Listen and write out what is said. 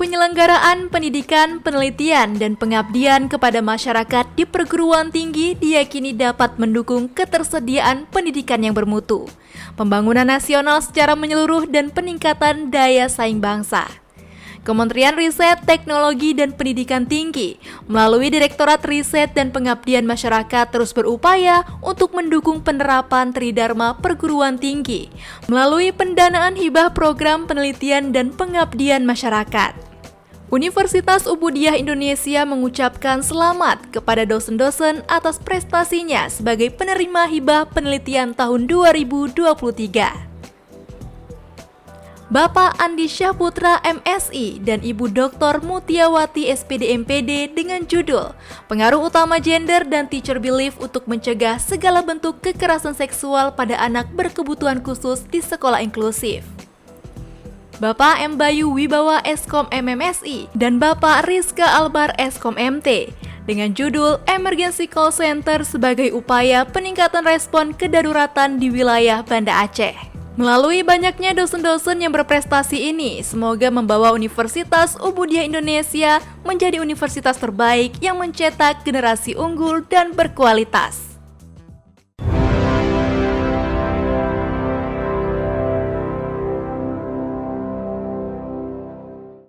Penyelenggaraan pendidikan, penelitian, dan pengabdian kepada masyarakat di perguruan tinggi diyakini dapat mendukung ketersediaan pendidikan yang bermutu, pembangunan nasional secara menyeluruh, dan peningkatan daya saing bangsa. Kementerian Riset, Teknologi, dan Pendidikan Tinggi melalui Direktorat Riset dan Pengabdian Masyarakat terus berupaya untuk mendukung penerapan Tridharma Perguruan Tinggi melalui pendanaan hibah program penelitian dan pengabdian masyarakat. Universitas Ubudiyah Indonesia mengucapkan selamat kepada dosen-dosen atas prestasinya sebagai penerima hibah penelitian tahun 2023. Bapak Andi Syahputra MSI dan Ibu Dr. Mutiawati SPD MPD dengan judul Pengaruh Utama Gender dan Teacher Belief untuk Mencegah Segala Bentuk Kekerasan Seksual pada Anak Berkebutuhan Khusus di Sekolah Inklusif. Bapak M. Bayu Wibawa Eskom MMSI dan Bapak Rizka Albar Eskom MT dengan judul Emergency Call Center sebagai upaya peningkatan respon kedaruratan di wilayah Banda Aceh. Melalui banyaknya dosen-dosen yang berprestasi ini, semoga membawa Universitas Ubudiyah Indonesia menjadi universitas terbaik yang mencetak generasi unggul dan berkualitas.